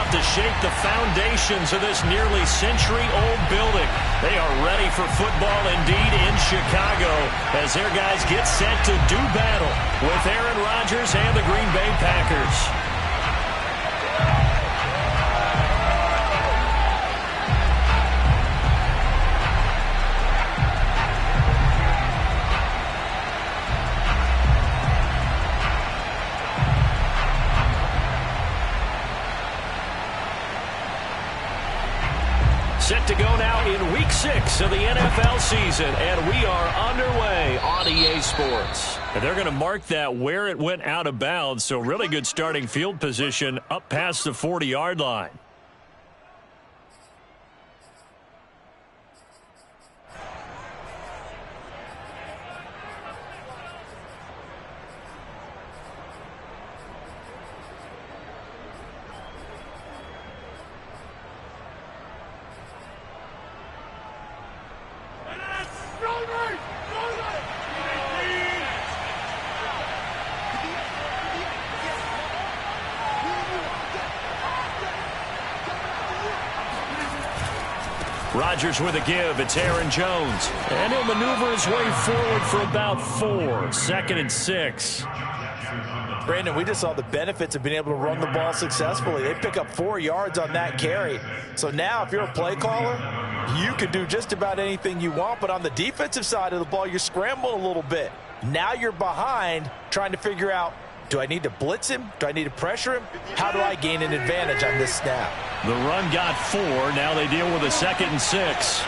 about to shake the foundations of this nearly century-old building. They are ready for football indeed in Chicago as their guys get set to do battle with Aaron Rodgers and the Green Bay Packers. Set to go now in Week 6 of the NFL season, and we are underway on EA Sports. And they're going to mark that where it went out of bounds, so really good starting field position up past the 40-yard line. Rodgers with a give. It's Aaron Jones. And he'll maneuver his way forward for about 4. 2nd and 6. Brandon, we just saw the benefits of being able to run the ball successfully. They pick up 4 yards on that carry. So now if you're a play caller, you can do just about anything you want. But on the defensive side of the ball, you're scrambling a little bit. Now you're behind trying to figure out, do I need to blitz him? Do I need to pressure him? How do I gain an advantage on this snap? The run got 4. Now they deal with a 2nd and 6.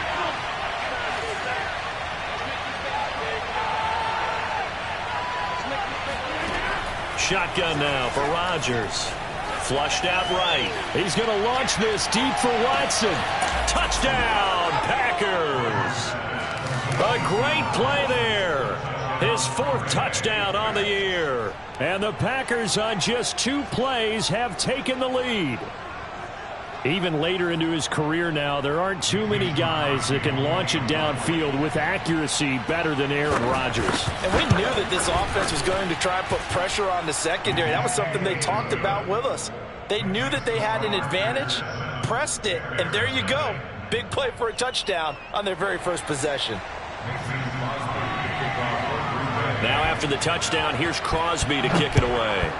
Shotgun now for Rodgers. Flushed out right. He's going to launch this deep for Watson. Touchdown, Packers. A great play there. His 4th touchdown on the year. And the Packers on just 2 plays have taken the lead. Even later into his career now, there aren't too many guys that can launch it downfield with accuracy better than Aaron Rodgers. And we knew that this offense was going to try and put pressure on the secondary. That was something they talked about with us. They knew that they had an advantage, pressed it, and there you go. Big play for a touchdown on their very first possession. Now after the touchdown, here's Crosby to kick it away.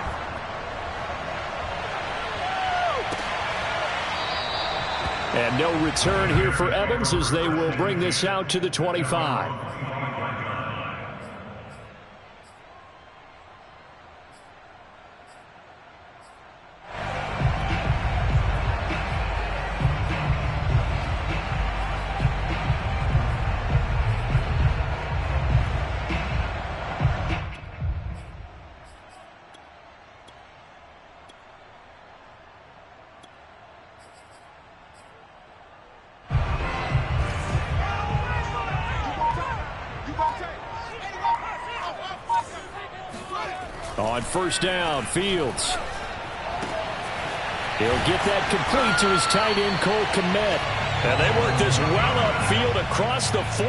And no return here for Evans as they will bring this out to the 25. On first down, Fields. He'll get that complete to his tight end, Cole Kmet. And they work this well upfield across the 45.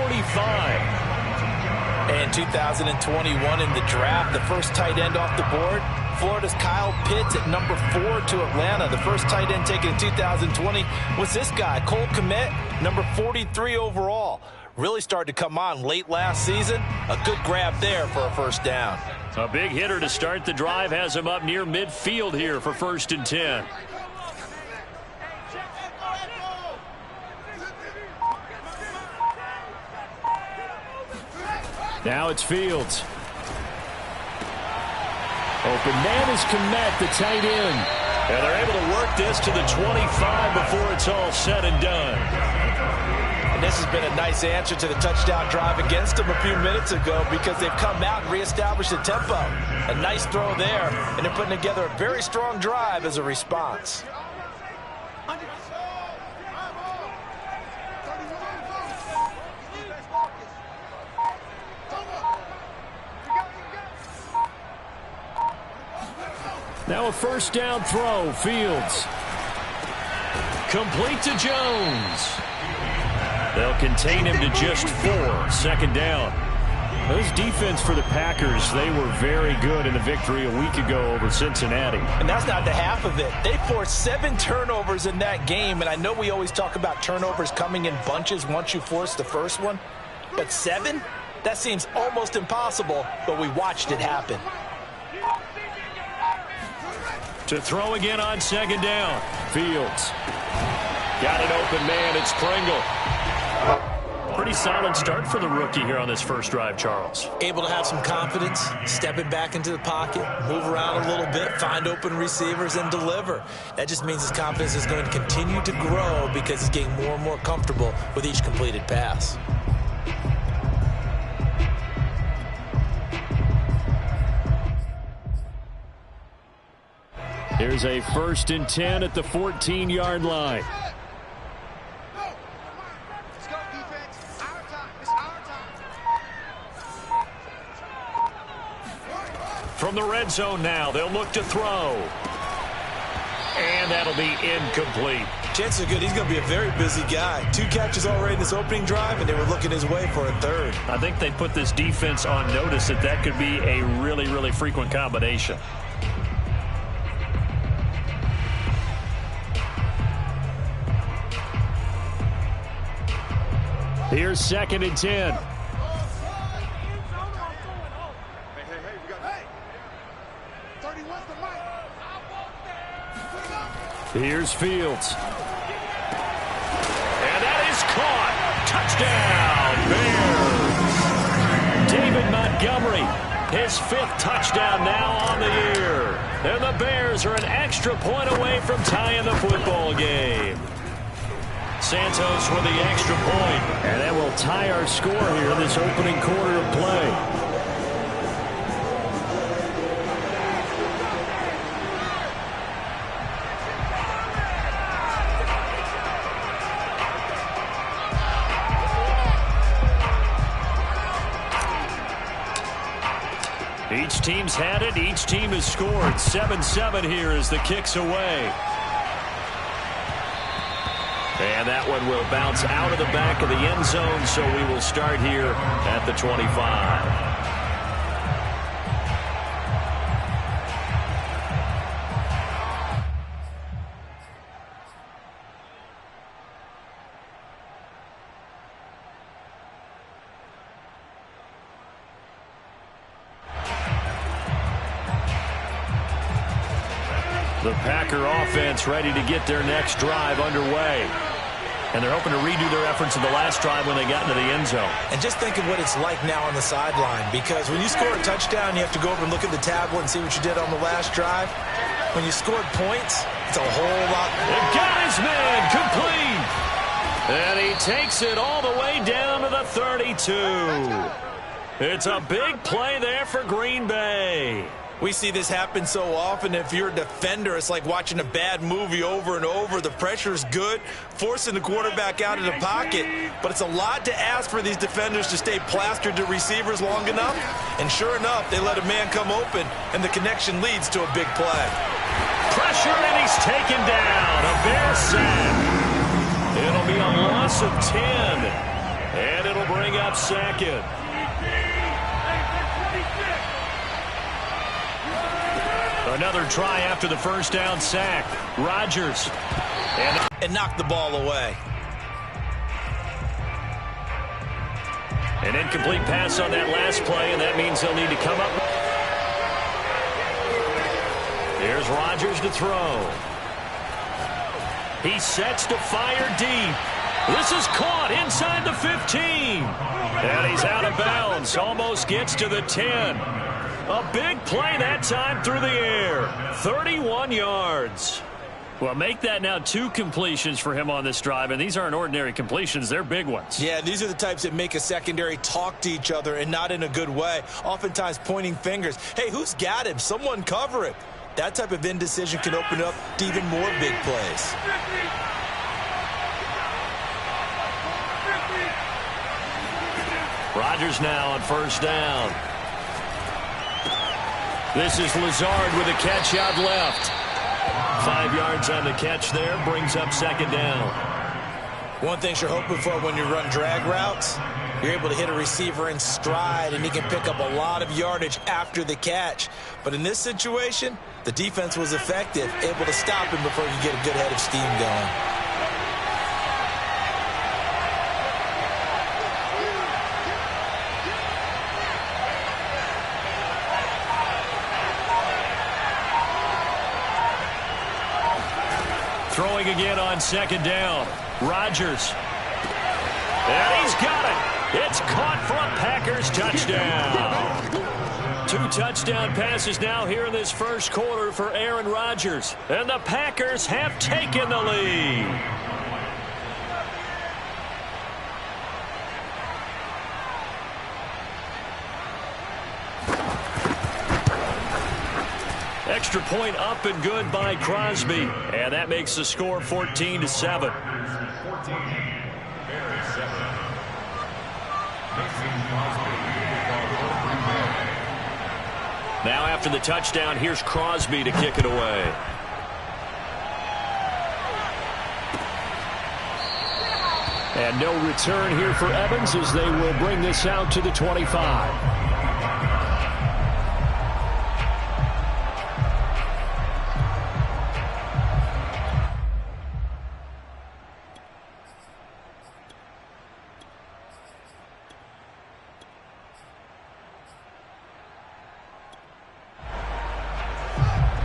And 2021 in the draft, the first tight end off the board, Florida's Kyle Pitts at number 4 to Atlanta. The first tight end taken in 2020 was this guy, Cole Kmet, number 43 overall. Really started to come on late last season. A good grab there for a first down. A big hitter to start the drive has him up near midfield here for 1st and 10. Now it's Fields. Open man is Kmet, the tight end. And they're able to work this to the 25 before it's all said and done. And this has been a nice answer to the touchdown drive against them a few minutes ago because they've come out and reestablished the tempo. A nice throw there, and they're putting together a very strong drive as a response. Now a first down throw, Fields. Complete to Jones. They'll contain him to just 4. 2nd down. This defense for the Packers, they were very good in the victory a week ago over Cincinnati. And that's not the half of it. They forced 7 turnovers in that game, and I know we always talk about turnovers coming in bunches once you force the first one, but 7? That seems almost impossible, but we watched it happen. To throw again on second down. Fields. Got an open man. It's Pringle. Pretty solid start for the rookie here on this first drive, Charles. Able to have some confidence, stepping back into the pocket, move around a little bit, find open receivers, and deliver. That just means his confidence is going to continue to grow because he's getting more and more comfortable with each completed pass. Here's a 1st and 10 at the 14-yard line. From the red zone now, they'll look to throw. And that'll be incomplete. Chances are good he's going to be a very busy guy. 2 catches already in this opening drive, and they were looking his way for a 3rd. I think they put this defense on notice that could be a really, really frequent combination. Here's 2nd and 10. Here's Fields. And that is caught. Touchdown, Bears. David Montgomery, his 5th touchdown now on the year. And the Bears are an extra point away from tying the football game. Santos with the extra point. And that will tie our score here in this opening quarter of play. Each team's had it. Each team has scored. 7-7 here as the kick's away. And that one will bounce out of the back of the end zone, so we will start here at the 25. The Packer offense ready to get their next drive underway. And they're hoping to redo their efforts in the last drive when they got into the end zone. And just think of what it's like now on the sideline, because when you score a touchdown, you have to go over and look at the tablet and see what you did on the last drive. When you scored points, it's a whole lot. They got his man complete. And he takes it all the way down to the 32. It's a big play there for Green Bay. We see this happen so often. If you're a defender, it's like watching a bad movie over and over. The pressure is good, forcing the quarterback out of the pocket. But it's a lot to ask for these defenders to stay plastered to receivers long enough. And sure enough, they let a man come open, and the connection leads to a big play. Pressure, and he's taken down. A Bear sack. It'll be a loss of 10. And it'll bring up 2nd. Another try after the first down sack. Rodgers. And knocked the ball away. An incomplete pass on that last play, and that means they'll need to come up. Here's Rodgers to throw. He sets to fire deep. This is caught inside the 15. And he's out of bounds. Almost gets to the 10. A big play that time through the air. 31 yards. Well, make that now 2 completions for him on this drive, and these aren't ordinary completions. They're big ones. Yeah, these are the types that make a secondary talk to each other, and not in a good way. Oftentimes pointing fingers. Hey, who's got him? Someone cover it. That type of indecision can open up to even more big plays. Rodgers now on first down. This is Lazard with a catch out left. 5 yards on the catch there, brings up 2nd down. One thing you're hoping for when you run drag routes, you're able to hit a receiver in stride, and he can pick up a lot of yardage after the catch. But in this situation, the defense was effective, able to stop him before he could get a good head of steam going. Throwing again on second down. Rodgers. And he's got it. It's caught for a Packers touchdown. 2 touchdown passes now here in this first quarter for Aaron Rodgers. And the Packers have taken the lead. Extra point up and good by Crosby. And that makes the score 14-7. Now after the touchdown, here's Crosby to kick it away. And no return here for Evans as they will bring this out to the 25.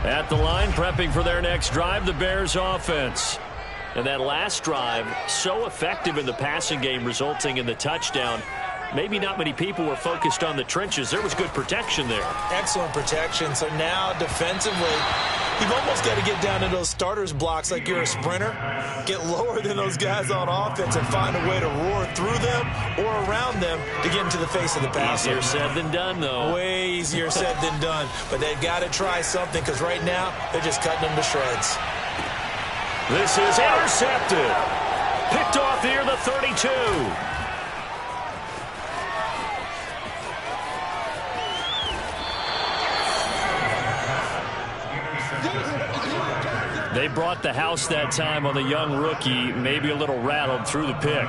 At the line, prepping for their next drive, the Bears offense. And that last drive, so effective in the passing game, resulting in the touchdown. Maybe not many people were focused on the trenches. There was good protection there. Excellent protection. So now defensively, you've almost got to get down to those starters blocks like you're a sprinter. Get lower than those guys on offense and find a way to roar through them or around them to get into the face of the passer. Easier said than done, though. Way easier said than done. But they've got to try something because right now they're just cutting them to shreds. This is intercepted. Picked off near the 32. They brought the house that time on the young rookie, maybe a little rattled through the pick.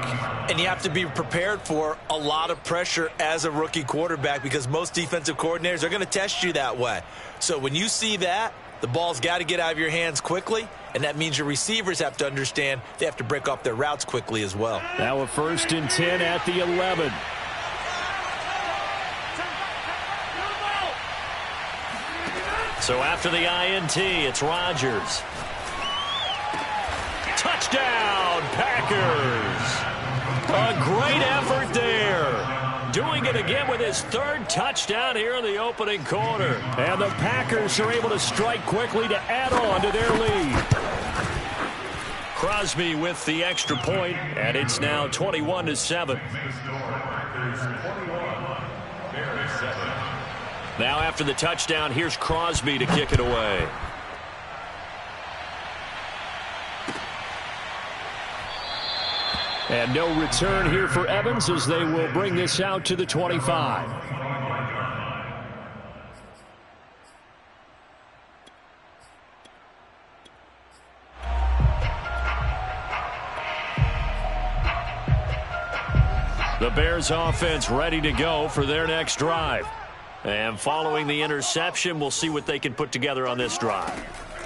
And you have to be prepared for a lot of pressure as a rookie quarterback because most defensive coordinators are going to test you that way. So when you see that, the ball's got to get out of your hands quickly, and that means your receivers have to understand they have to break off their routes quickly as well. Now a 1st and 10 at the 11. So after the INT, it's Rodgers. Touchdown, Packers. A great effort there. Doing it again with his 3rd touchdown here in the opening quarter. And the Packers are able to strike quickly to add on to their lead. Crosby with the extra point, and it's now 21-7. Now after the touchdown, here's Crosby to kick it away. And no return here for Evans as they will bring this out to the 25. The Bears offense ready to go for their next drive. And following the interception, we'll see what they can put together on this drive.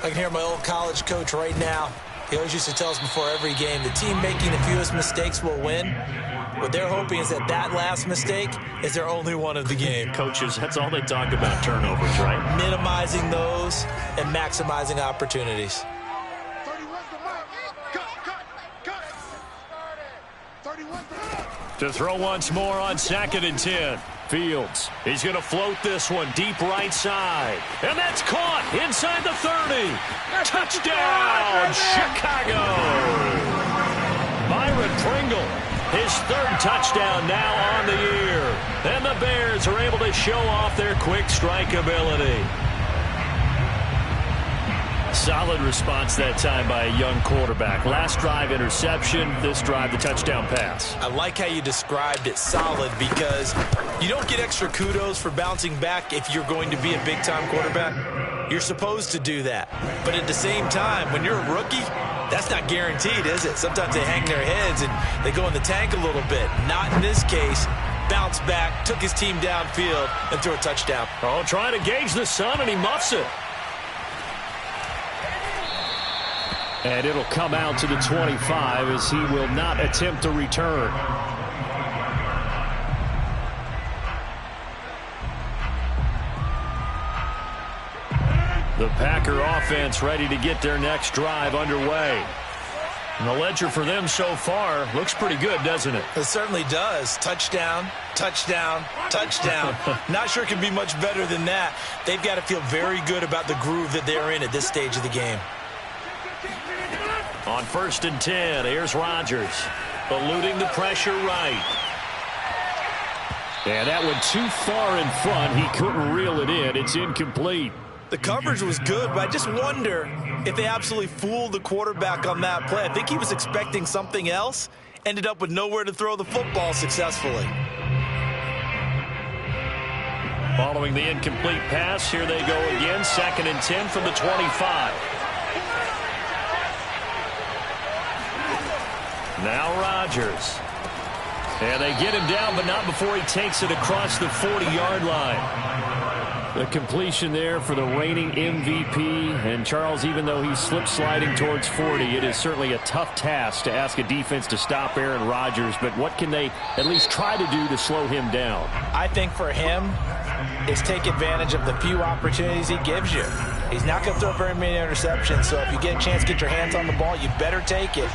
I can hear my old college coach right now. He always used to tell us before every game, the team making the fewest mistakes will win. What they're hoping is that that last mistake is their only one of the game. Coaches, that's all they talk about, turnovers, right? Minimizing those and maximizing opportunities. To throw once more on 2nd and 10. Fields. He's going to float this one deep right side. And that's caught inside the 30. Touchdown, Chicago. Byron Pringle, his 3rd touchdown now on the year. And the Bears are able to show off their quick strike ability. Solid response that time by a young quarterback. Last drive, interception. This drive, the touchdown pass. I like how you described it, solid, because you don't get extra kudos for bouncing back if you're going to be a big-time quarterback. You're supposed to do that. But at the same time, when you're a rookie, that's not guaranteed, is it? Sometimes they hang their heads and they go in the tank a little bit. Not in this case. Bounced back, took his team downfield, and threw a touchdown. Oh, trying to gauge the sun, and he muffs it. And it'll come out to the 25 as he will not attempt to return. The Packer offense ready to get their next drive underway. And the ledger for them so far looks pretty good, doesn't it? It certainly does. Touchdown, touchdown, touchdown. Not sure it can be much better than that. They've got to feel very good about the groove that they're in at this stage of the game. On 1st and 10, here's Rodgers, eluding the pressure right. And that went too far in front. He couldn't reel it in. It's incomplete. The coverage was good, but I just wonder if they absolutely fooled the quarterback on that play. I think he was expecting something else, ended up with nowhere to throw the football successfully. Following the incomplete pass, here they go again, 2nd and 10 from the 25. Now Rodgers. And they get him down, but not before he takes it across the 40-yard line. The completion there for the reigning MVP. And Charles, even though he's slip-sliding towards 40, it is certainly a tough task to ask a defense to stop Aaron Rodgers. But what can they at least try to do to slow him down? I think for him, is take advantage of the few opportunities he gives you. He's not going to throw very many interceptions, so if you get a chance to get your hands on the ball, you better take it.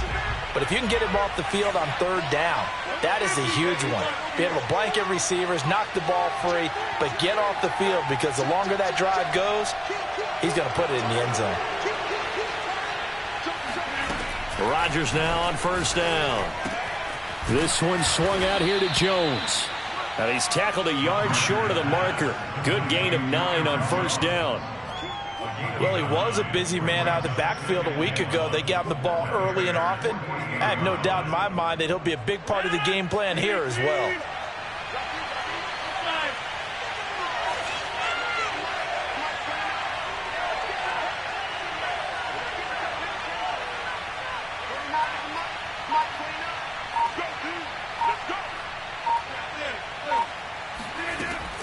But if you can get him off the field on 3rd down, that is a huge one. Be able to blanket receivers, knock the ball free, but get off the field because the longer that drive goes, he's going to put it in the end zone. Rodgers now on 1st down. This one swung out here to Jones. And he's tackled a yard short of the marker. Good gain of 9 on 1st down. Well, he was a busy man out of the backfield a week ago. They got him the ball early and often. I have no doubt in my mind that he'll be a big part of the game plan here as well.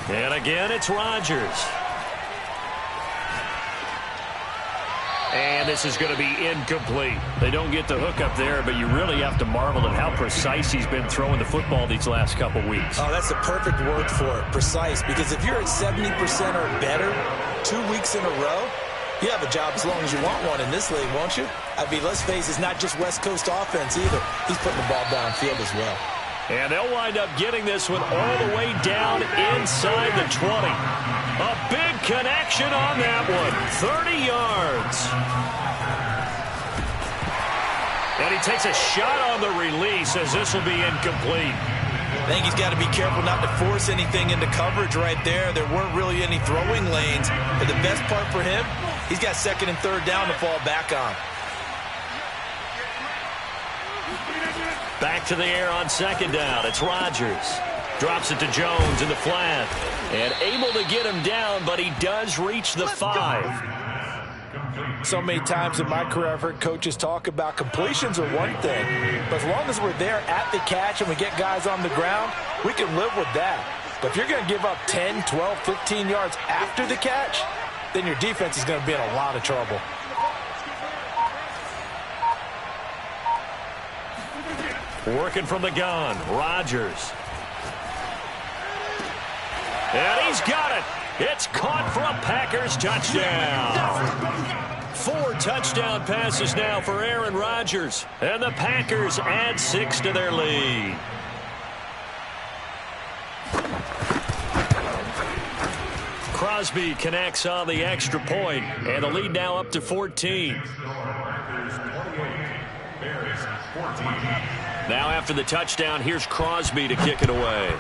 And again, it's Rodgers. And this is going to be incomplete. They don't get the hook up there, but you really have to marvel at how precise he's been throwing the football these last couple weeks. Oh, that's the perfect word for it, precise. Because if you're at 70% or better 2 weeks in a row, you have a job as long as you want one in this league, won't you? I mean, let's face it, it's not just West Coast offense either. He's putting the ball downfield as well. And they'll wind up getting this one all the way down inside the 20. A big connection on that one. 30 yards. And he takes a shot on the release as this will be incomplete. I think he's got to be careful not to force anything into coverage right there. There weren't really any throwing lanes. But the best part for him, he's got 2nd and 3rd down to fall back on. Back to the air on 2nd down. It's Rodgers. Drops it to Jones in the flat. And able to get him down, but he does reach the 5. So many times in my career I've heard coaches talk about completions are one thing. But as long as we're there at the catch and we get guys on the ground, we can live with that. But if you're going to give up 10, 12, 15 yards after the catch, then your defense is going to be in a lot of trouble. Working from the gun, Rodgers. And he's got it. It's caught for a Packers touchdown. 4 touchdown passes now for Aaron Rodgers. And the Packers add 6 to their lead. Crosby connects on the extra point, and the lead now up to 14. Now after the touchdown, here's Crosby to kick it away.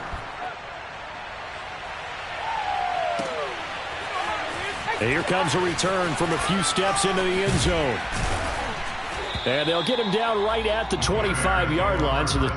And here comes a return from a few steps into the end zone. And they'll get him down right at the 25-yard line. So the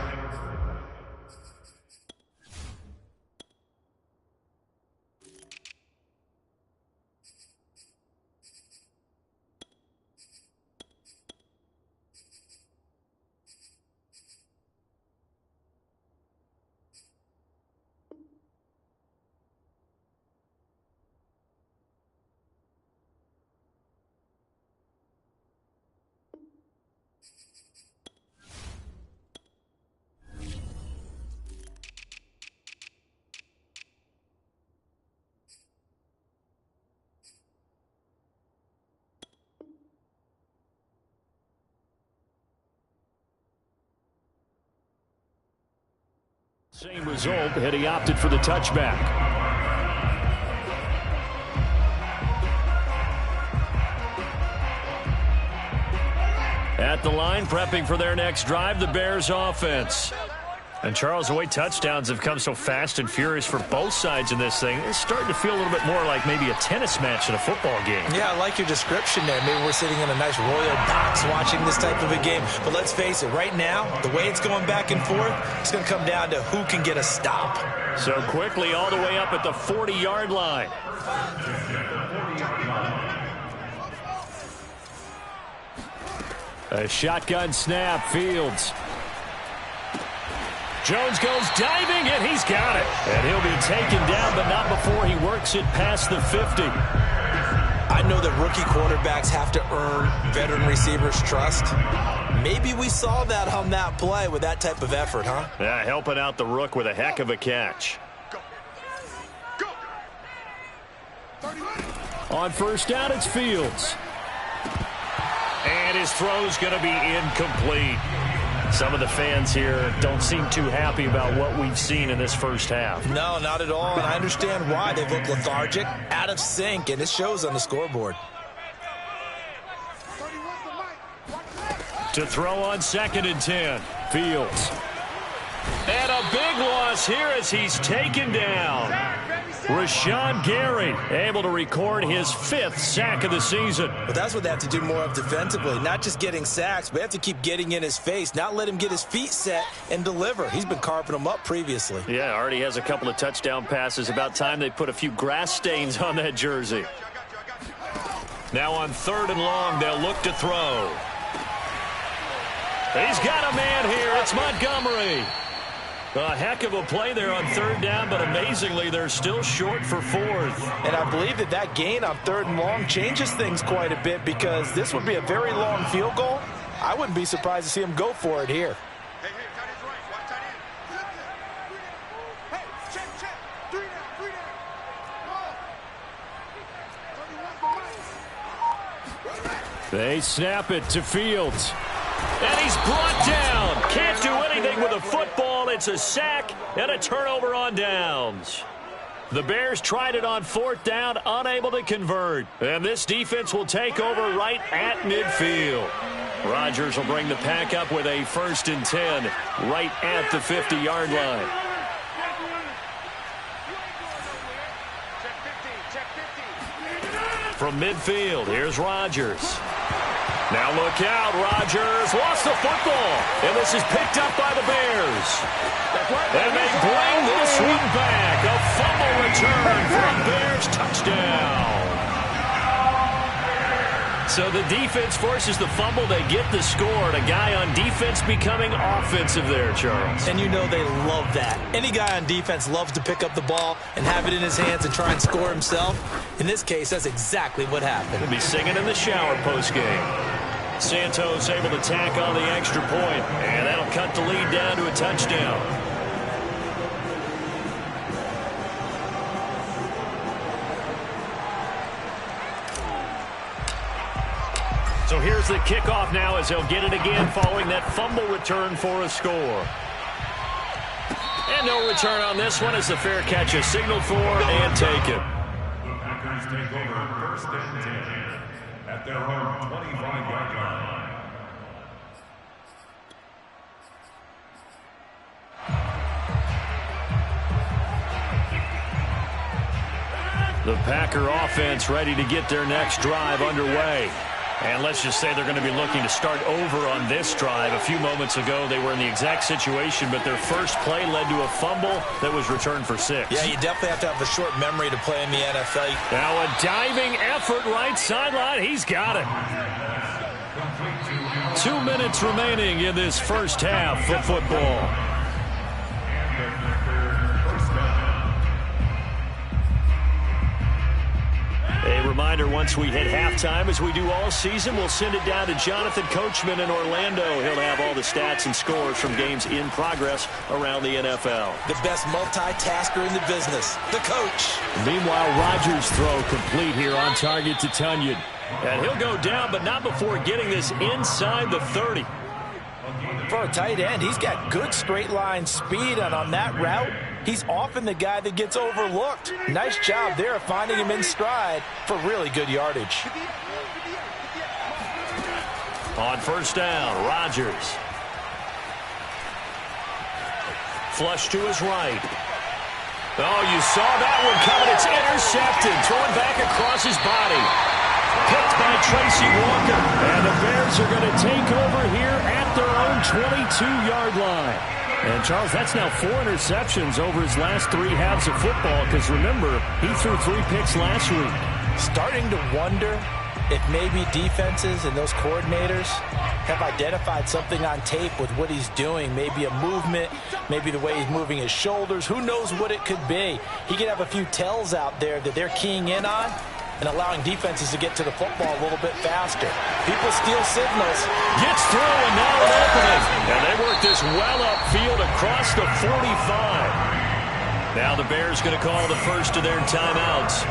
Same result, had he opted for the touchback. At the line, prepping for their next drive, the Bears offense. And Charles, the way touchdowns have come so fast and furious for both sides in this thing, it's starting to feel a little bit more like maybe a tennis match in a football game. Yeah, I like your description there. Maybe we're sitting in a nice royal box watching this type of a game. But let's face it, right now, the way it's going back and forth, it's going to come down to who can get a stop. So quickly all the way up at the 40-yard line. A shotgun snap, Fields. Jones goes diving, and he's got it. And he'll be taken down, but not before he works it past the 50. I know that rookie quarterbacks have to earn veteran receivers' trust. Maybe we saw that on that play with that type of effort, huh? Yeah, helping out the rook with a heck of a catch. On first down, it's Fields. And his throw's going to be incomplete. Some of the fans here don't seem too happy about what we've seen in this first half. No, not at all, and I understand why. They've looked lethargic, out of sync, and it shows on the scoreboard. To throw on 2nd and 10, Fields. And a big loss here as he's taken down. Rashawn Gary able to record his 5th sack of the season. But that's what they have to do more of defensively. Not just getting sacks, but they have to keep getting in his face, not let him get his feet set and deliver. He's been carving them up previously. Yeah, already has a couple of touchdown passes. About time they put a few grass stains on that jersey. Now on 3rd and long, they'll look to throw. He's got a man here. It's Montgomery. A heck of a play there on 3rd down, but amazingly, they're still short for 4th. And I believe that that gain on 3rd and long changes things quite a bit because this would be a very long field goal. I wouldn't be surprised to see him go for it here. They snap it to Fields. And he's brought down. Can't do anything with a football. It's a sack and a turnover on downs. The Bears tried it on 4th down, unable to convert. And this defense will take over right at midfield. Rodgers will bring the pack up with a 1st and 10 right at the 50-yard line. From midfield, here's Rodgers. Now look out, Rodgers lost the football, and this is picked up by the Bears. And they bring this one back, a fumble return for a Bears touchdown. So the defense forces the fumble, they get the score, and a guy on defense becoming offensive there, Charles. And you know they love that. Any guy on defense loves to pick up the ball and have it in his hands and try and score himself. In this case, that's exactly what happened. He'll be singing in the shower post-game. Santos able to tack on the extra point, and that'll cut the lead down to a touchdown. So here's the kickoff now as they'll get it again following that fumble return for a score. And no return on this one as the fair catch is signaled for and taken. The Packers take over 1st and 10 at their own 25-yard line. The Packer offense ready to get their next drive underway. And let's just say they're going to be looking to start over on this drive. A few moments ago, they were in the exact situation, but their first play led to a fumble that was returned for 6. Yeah, you definitely have to have a short memory to play in the NFL. Now a diving effort right sideline. He's got it. 2 minutes remaining in this first half of football. A reminder, once we hit halftime, as we do all season, we'll send it down to Jonathan Coachman in Orlando. He'll have all the stats and scores from games in progress around the NFL. The best multitasker in the business, the coach. Meanwhile, Rodgers' throw complete here on target to Tunyon. And he'll go down, but not before getting this inside the 30. For a tight end, he's got good straight line speed, and on that route, he's often the guy that gets overlooked. Nice job there of finding him in stride for really good yardage. On first down, Rodgers. Flush to his right. Oh, you saw that one coming. It's intercepted. Throwing back across his body. Picked by Tracy Walker. And the Bears are going to take over here at their own 22-yard line. And, Charles, that's now 4 interceptions over his last 3 halves of football because, remember, he threw 3 picks last week. Starting to wonder if maybe defenses and those coordinators have identified something on tape with what he's doing. Maybe a movement, maybe the way he's moving his shoulders. Who knows what it could be? He could have a few tells out there that they're keying in on and allowing defenses to get to the football a little bit faster. People steal signals. Gets through, and now an opening. And they work this well upfield across the 45. Now the Bears going to call the first of their timeouts.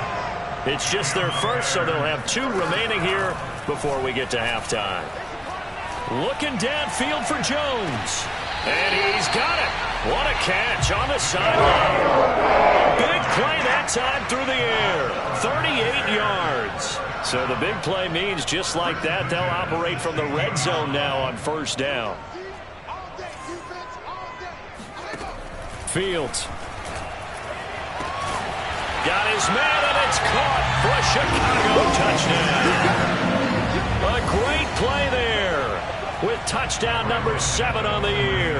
It's just their first, so they'll have 2 remaining here before we get to halftime. Looking downfield for Jones. And he's got it. What a catch on the sideline. Big play that time through the air. 38 yards. So the big play means just like that, they'll operate from the red zone now on first down. Fields. Got his man, and it's caught for a Chicago touchdown. A great play there with touchdown number 7 on the year.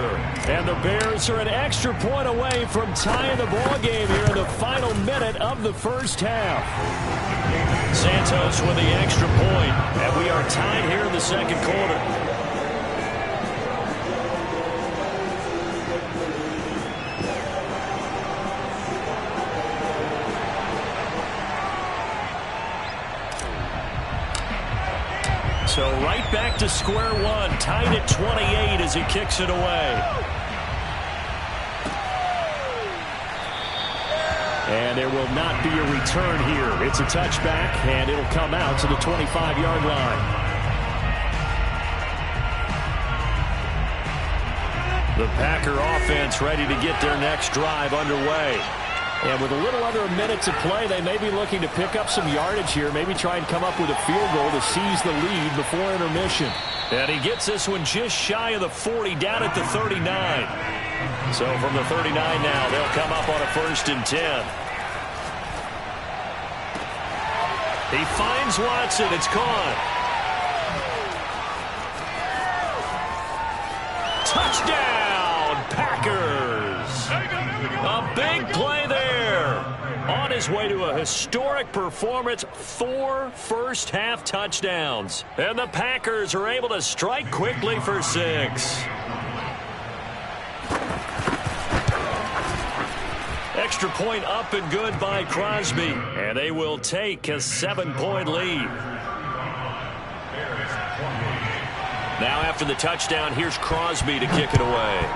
And the Bears are an extra point away from tying the ball game here in the final minute of the first half. Santos with the extra point, and we are tied here in the second quarter. So right back to square one, tied at 28 as he kicks it away. And there will not be a return here. It's a touchback, and it'll come out to the 25-yard line. The Packer offense ready to get their next drive underway. And with a little under a minute to play, they may be looking to pick up some yardage here, maybe try and come up with a field goal to seize the lead before intermission. And he gets this one just shy of the 40, down at the 39. So from the 39 now, they'll come up on a 1st and 10. He finds Watson. It's caught. Touchdown, Packers. A big play there. On his way to a historic performance, 4 first-half touchdowns. And the Packers are able to strike quickly for 6. Extra point up and good by Crosby. And they will take a 7-point lead. Now after the touchdown, here's Crosby to kick it away.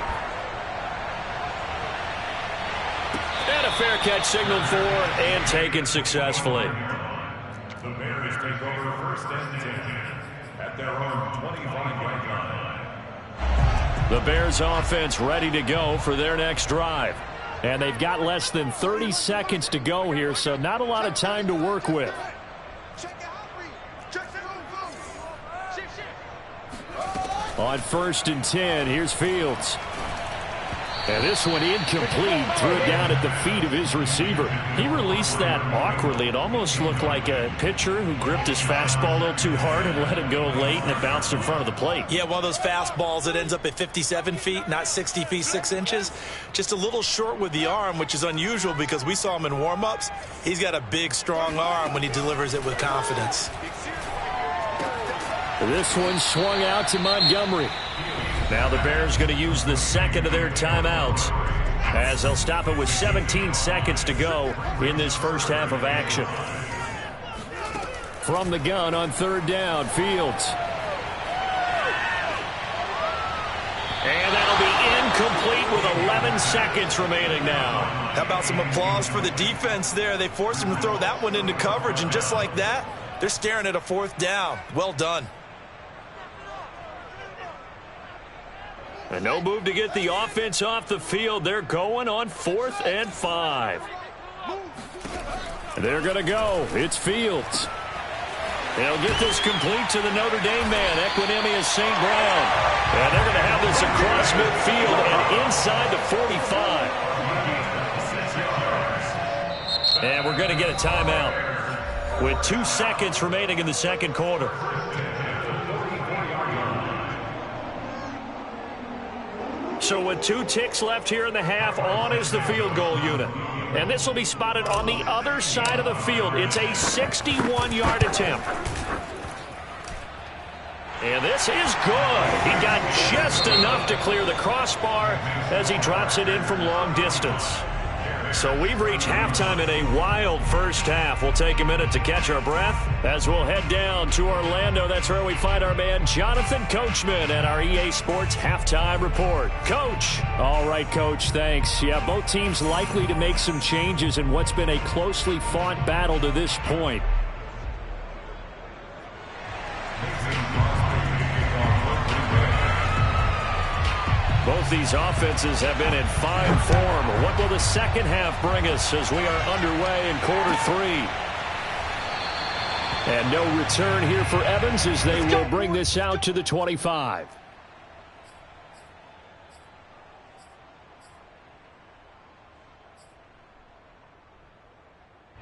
And a fair catch signaled for and taken successfully. The Bears take over 1st and 10 at their own 25-yard line. The Bears offense ready to go for their next drive. And they've got less than 30 seconds to go here, so not a lot of time to work with. On 1st and 10, here's Fields. And this one incomplete, threw it down at the feet of his receiver. He released that awkwardly. It almost looked like a pitcher who gripped his fastball a little too hard and let it go late, and it bounced in front of the plate. Yeah, one of those fastballs that ends up at 57 feet, not 60 feet, 6 inches. Just a little short with the arm, which is unusual because we saw him in warm-ups. He's got a big, strong arm when he delivers it with confidence. This one swung out to Montgomery. Now the Bears going to use the second of their timeouts as they'll stop it with 17 seconds to go in this first half of action. From the gun on 3rd down, Fields. And that'll be incomplete with 11 seconds remaining now. How about some applause for the defense there? They forced him to throw that one into coverage, and just like that, they're staring at a 4th down. Well done. And no move to get the offense off the field. They're going on 4th and 5. They're going to go. It's Fields. They'll get this complete to the Notre Dame man, Equanimeous St. Brown. And they're going to have this across midfield and inside the 45. And we're going to get a timeout with 2 seconds remaining in the second quarter. So with 2 ticks left here in the half, on is the field goal unit. And this will be spotted on the other side of the field. It's a 61-yard attempt. And this is good. He got just enough to clear the crossbar as he drops it in from long distance. So we've reached halftime in a wild first half. We'll take a minute to catch our breath as we'll head down to Orlando. That's where we find our man Jonathan Coachman at our EA Sports Halftime Report. Coach. All right, Coach, thanks. Yeah, both teams likely to make some changes in what's been a closely fought battle to this point. Both these offenses have been in fine form. What will the second half bring us as we are underway in quarter 3? And no return here for Evans as they will bring this out to the 25.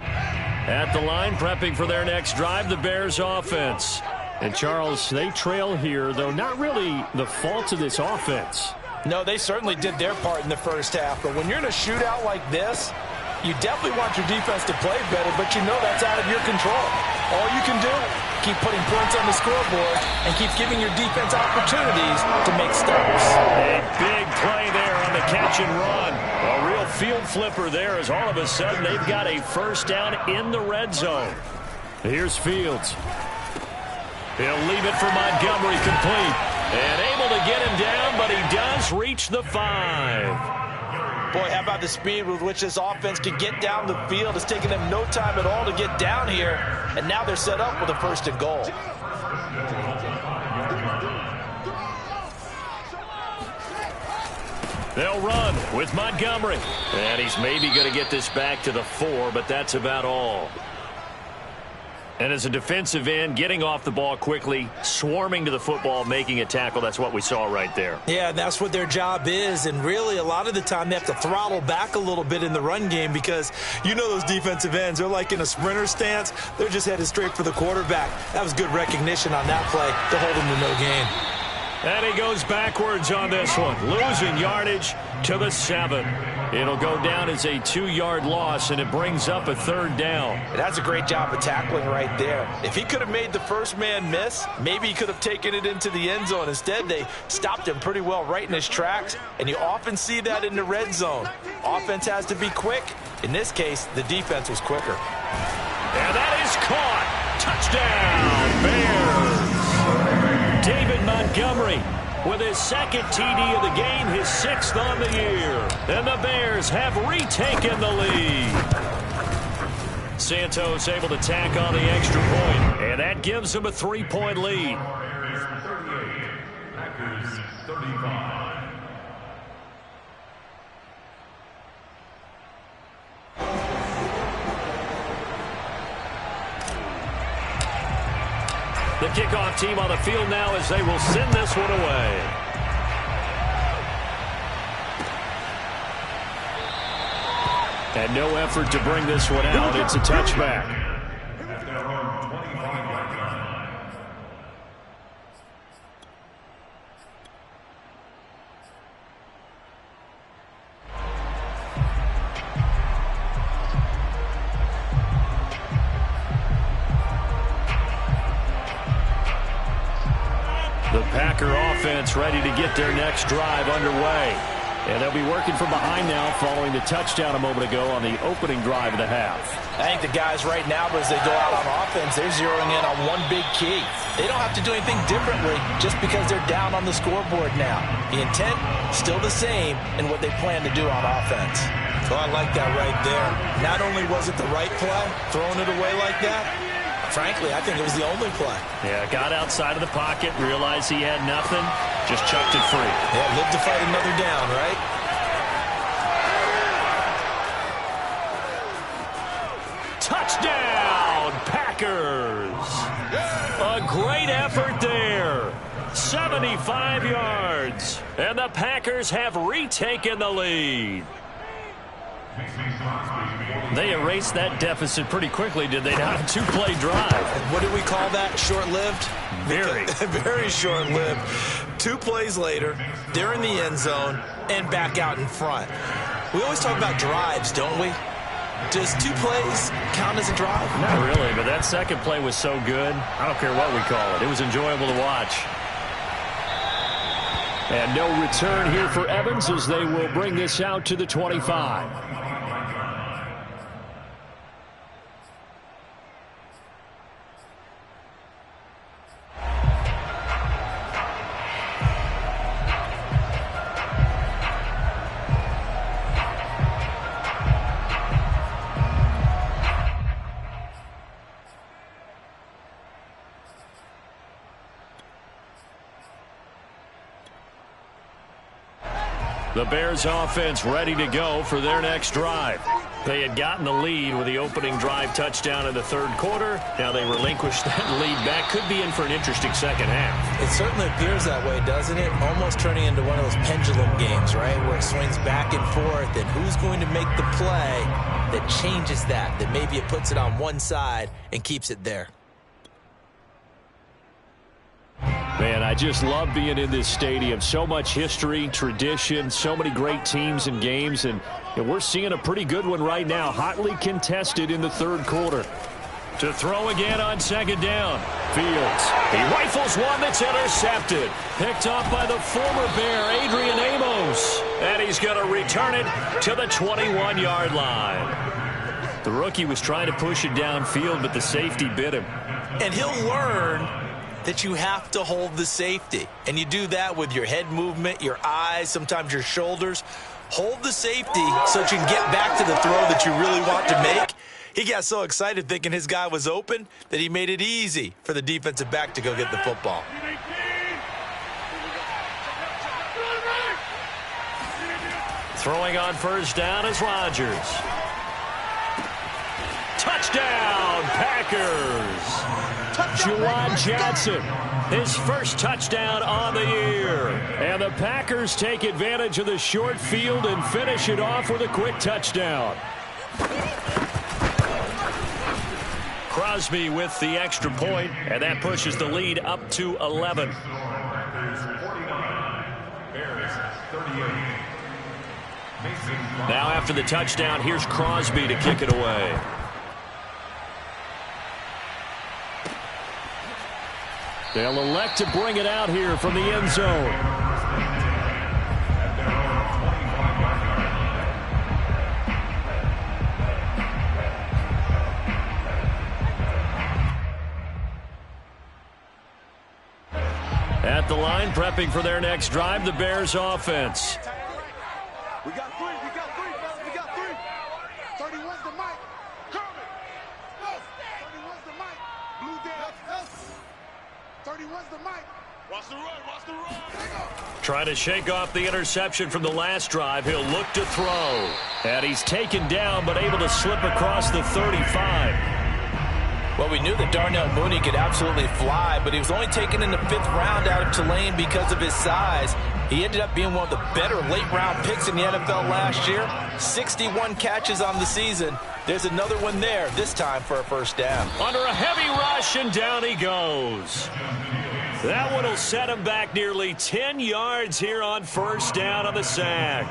At the line, prepping for their next drive, the Bears offense. And Charles, they trail here, though not really the fault of this offense. No, they certainly did their part in the first half. But when you're in a shootout like this, you definitely want your defense to play better, but you know that's out of your control. All you can do, keep putting points on the scoreboard and keep giving your defense opportunities to make stops. A big play there on the catch and run. A real field flipper there as all of a sudden they've got a first down in the red zone. Here's Fields. He'll leave it for Montgomery complete. And able to get him down, but he does reach the 5. Boy, how about the speed with which this offense can get down the field? It's taken them no time at all to get down here, and now they're set up with a 1st and goal. They'll run with Montgomery. And he's maybe going to get this back to the 4, but that's about all. And as a defensive end, getting off the ball quickly, swarming to the football, making a tackle, that's what we saw right there. Yeah, and that's what their job is. And really, a lot of the time, they have to throttle back a little bit in the run game because you know those defensive ends, they're like in a sprinter stance. They're just headed straight for the quarterback. That was good recognition on that play to hold him to no gain. And he goes backwards on this one, losing yardage to the 7. It'll go down as a 2-yard loss, and it brings up a 3rd down. That's a great job of tackling right there. If he could have made the first man miss, maybe he could have taken it into the end zone. Instead, they stopped him pretty well right in his tracks, and you often see that in the red zone. Offense has to be quick. In this case, the defense was quicker. And that is caught. Touchdown, Bears. David Montgomery with his 2nd TD of the game, his 6th on the year. And the Bears have retaken the lead. Santos able to tack on the extra point, and that gives them a 3-point lead. Bears 38, Packers 35. The kickoff team on the field now as they will send this one away. And no effort to bring this one out. It's a touchback. At their own 25-yard line. The Packer offense ready to get their next drive underway. And they'll be working from behind now following the touchdown a moment ago on the opening drive of the half. I think the guys right now, as they go out on offense, they're zeroing in on one big key. They don't have to do anything differently just because they're down on the scoreboard now. The intent, still the same in what they plan to do on offense. So I like that right there. Not only was it the right play, throwing it away like that, frankly, I think it was the only play. Yeah, got outside of the pocket, realized he had nothing, just chucked it free. Yeah, live to fight another down, right? Touchdown, Packers! A great effort there. 75 yards. And the Packers have retaken the lead. They erased that deficit pretty quickly, did they not? A two-play drive. What do we call that? Short-lived? Very. Very short-lived. 2 plays later, they're in the end zone and back out in front. We always talk about drives, don't we? Does 2 plays count as a drive? Not really, but that second play was so good. I don't care what we call it. It was enjoyable to watch. And no return here for Evans as they will bring this out to the 25. The Bears offense ready to go for their next drive. They had gotten the lead with the opening drive touchdown in the third quarter. Now they relinquish that lead back. Could be in for an interesting second half. It certainly appears that way, doesn't it? Almost turning into one of those pendulum games, right? Where it swings back and forth, and who's going to make the play that changes that maybe it puts it on one side and keeps it there. Man, I just love being in this stadium. So much history, tradition, so many great teams and games, and we're seeing a pretty good one right now, hotly contested in the third quarter. To throw again on second down. Fields. He rifles one that's intercepted. Picked off by the former Bear, Adrian Amos. And he's going to return it to the 21-yard line. The rookie was trying to push it downfield, but the safety bit him. And he'll learn that you have to hold the safety. And you do that with your head movement, your eyes, sometimes your shoulders. Hold the safety so that you can get back to the throw that you really want to make. He got so excited thinking his guy was open that he made it easy for the defensive back to go get the football. Throwing on first down is Rodgers. Touchdown, Packers! Juwan Johnson, his first touchdown on the year. And the Packers take advantage of the short field and finish it off with a quick touchdown. Crosby with the extra point, and that pushes the lead up to 11. Now after the touchdown, here's Crosby to kick it away. They'll elect to bring it out here from the end zone. At the line, prepping for their next drive, the Bears offense. We got 3, fellas, we got 3. 31's the mic. Kermit. 31's the mic. Blue Dead. 31's the mic. Watch the run. Trying to shake off the interception from the last drive. He'll look to throw. And he's taken down, but able to slip across the 35. Well, we knew that Darnell Mooney could absolutely fly, but he was only taken in the 5th round out of Tulane because of his size. He ended up being one of the better late-round picks in the NFL last year. 61 catches on the season. There's another one there, this time for a first down. Under a heavy rush, and down he goes. That one will set him back nearly 10 yards here on first down on the sack.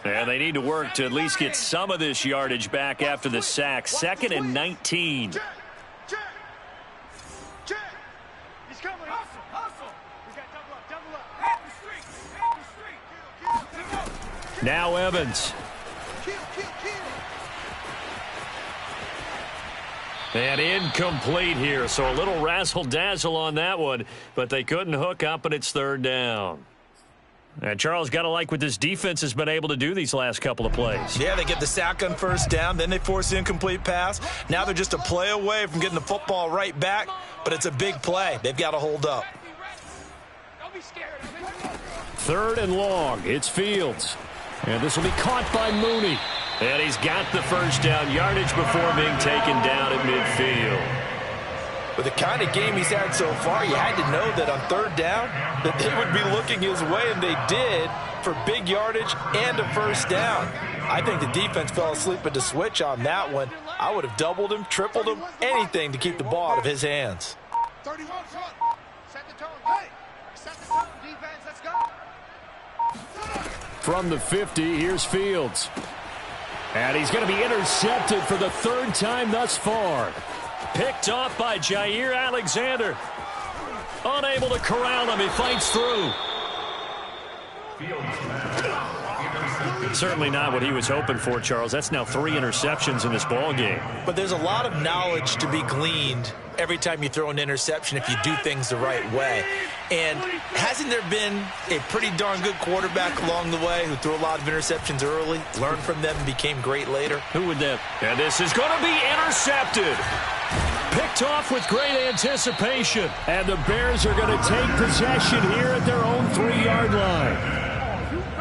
And they need to work to at least get some of this yardage back after the sack. 2nd and 19. Check. He's coming. Hustle. We got double up. Hit the street. Now Evans. Kill. And incomplete here, so a little razzle-dazzle on that one, but they couldn't hook up, and it's 3rd down. And Charles, got to like what this defense has been able to do these last couple of plays. Yeah, they get the sack on first down, then they force the incomplete pass. Now they're just a play away from getting the football right back, but it's a big play. They've got to hold up. Third and long. It's Fields. And this will be caught by Mooney. And he's got the first down yardage before being taken down at midfield. With the kind of game he's had so far, you had to know that on third down that they would be looking his way, and they did, for big yardage and a first down. I think the defense fell asleep at the switch on that one. I would have doubled him, tripled him, anything to keep the ball out of his hands. 31 front. Set the tone. Hey, set the tone, defense. Let's go. From the 50, here's Fields. And he's going to be intercepted for the third time thus far. Picked off by Jair Alexander. Unable to corral him. He fights through. Certainly not what he was hoping for, Charles. That's now 3 interceptions in this ball game. But there's a lot of knowledge to be gleaned every time you throw an interception if you do things the right way. And hasn't there been a pretty darn good quarterback along the way who threw a lot of interceptions early, learned from them, and became great later? Who would that? And this is going to be intercepted. Picked off with great anticipation. And the Bears are going to take possession here at their own 3-yard line.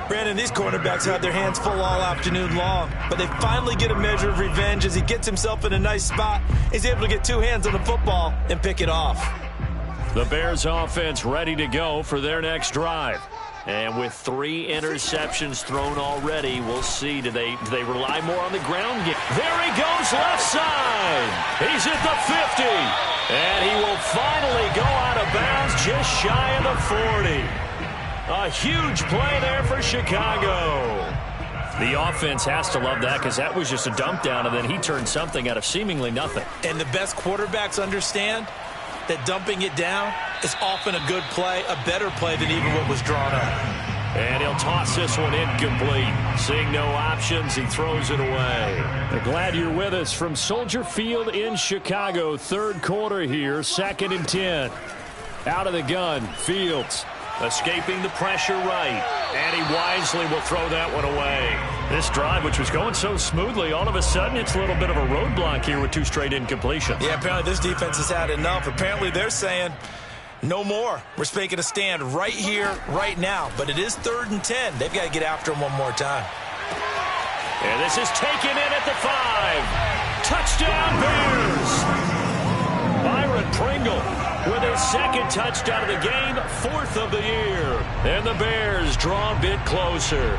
Brandon, these cornerbacks had their hands full all afternoon long, but they finally get a measure of revenge as he gets himself in a nice spot. He's able to get 2 hands on the football and pick it off. The Bears offense ready to go for their next drive. And with 3 interceptions thrown already, we'll see. Do they rely more on the ground game? There he goes, left side. He's at the 50. And he will finally go out of bounds just shy of the 40. A huge play there for Chicago. The offense has to love that because that was just a dump down, and then he turned something out of seemingly nothing. And the best quarterbacks understand that dumping it down is often a good play, a better play than even what was drawn up. And he'll toss this one incomplete. Seeing no options, he throws it away. Glad you're with us from Soldier Field in Chicago. Third quarter here, 2nd and 10. Out of the gun, Fields. Escaping the pressure right. And he wisely will throw that one away. This drive, which was going so smoothly, all of a sudden it's a little bit of a roadblock here with 2 straight incompletions. Yeah, apparently this defense has had enough. Apparently they're saying, no more. We're making a stand right here, right now. But it is 3rd and 10. They've got to get after him one more time. And this is taken in at the 5. Touchdown, Bears! Byron Pringle with his 2nd touchdown of the game, 4th of the year. And the Bears draw a bit closer.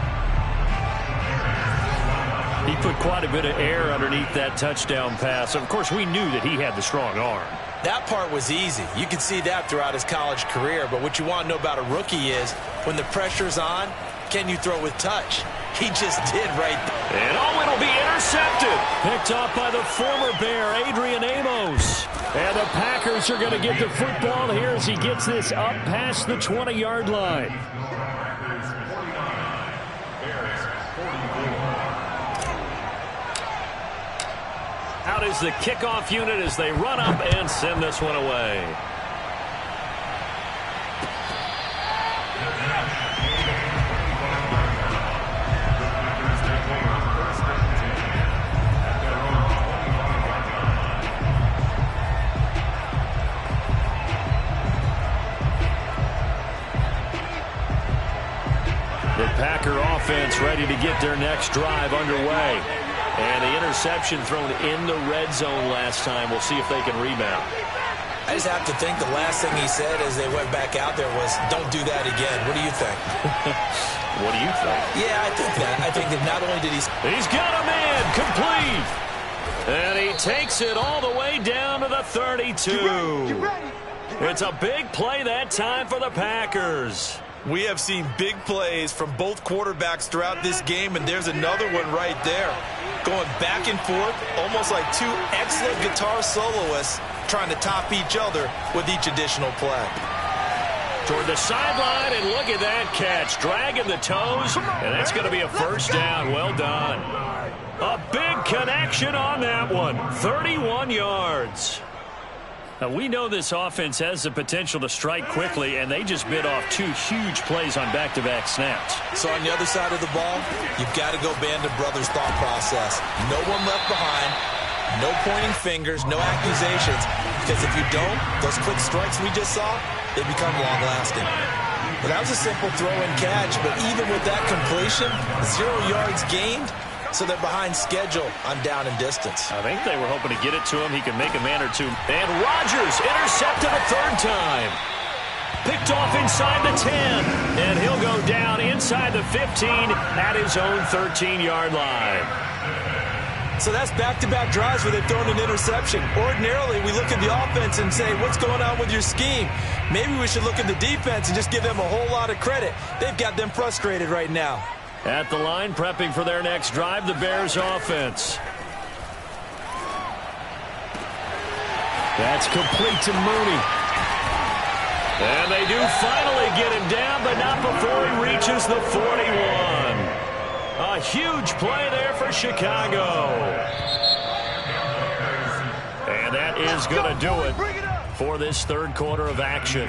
He put quite a bit of air underneath that touchdown pass. Of course, we knew that he had the strong arm. That part was easy. You could see that throughout his college career. But what you want to know about a rookie is when the pressure's on, can you throw with touch? He just did right there. And it'll be intercepted. Picked off by the former Bear, Adrian Amos. And the Packers are going to get the football here as he gets this up past the 20-yard line. Out is the kickoff unit as they run up and send this one away. The Packer offense ready to get their next drive underway. And the interception thrown in the red zone last time. We'll see if they can rebound. I just have to think the last thing he said as they went back out there was, don't do that again. What do you think? What do you think? Yeah, I think that. I think that not only did he... He's got him in, complete. And he takes it all the way down to the 32. It's a big play that time for the Packers. We have seen big plays from both quarterbacks throughout this game, and there's another one right there. Going back and forth, almost like 2 excellent guitar soloists trying to top each other with each additional play. Toward the sideline, and look at that catch. Dragging the toes, and that's going to be a first down. Well done. A big connection on that one. 31 yards. Now, we know this offense has the potential to strike quickly, and they just bit off 2 huge plays on back-to-back snaps. So on the other side of the ball, you've got to go Band of Brothers thought process. No one left behind, no pointing fingers, no accusations, because if you don't, those quick strikes we just saw, they become long-lasting. Well, that was a simple throw and catch, but even with that completion, 0 yards gained, so they're behind schedule on down and distance. I think they were hoping to get it to him. He could make a man or two. And Rodgers intercepted a 3rd time. Picked off inside the 10. And he'll go down inside the 15 at his own 13-yard line. So that's back-to-back drives where they've thrown an interception. Ordinarily, we look at the offense and say, what's going on with your scheme? Maybe we should look at the defense and just give them a whole lot of credit. They've got them frustrated right now. At the line, prepping for their next drive, the Bears offense. That's complete to Mooney. And they do finally get him down, but not before he reaches the 41. A huge play there for Chicago. And that is going to do it for this 3rd quarter of action.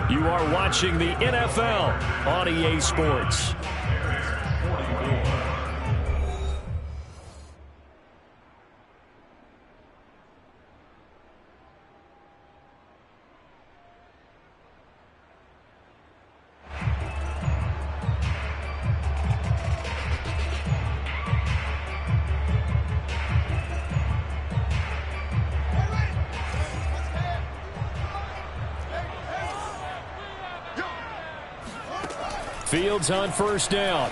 You are watching the NFL on EA Sports. Fields on 1st down.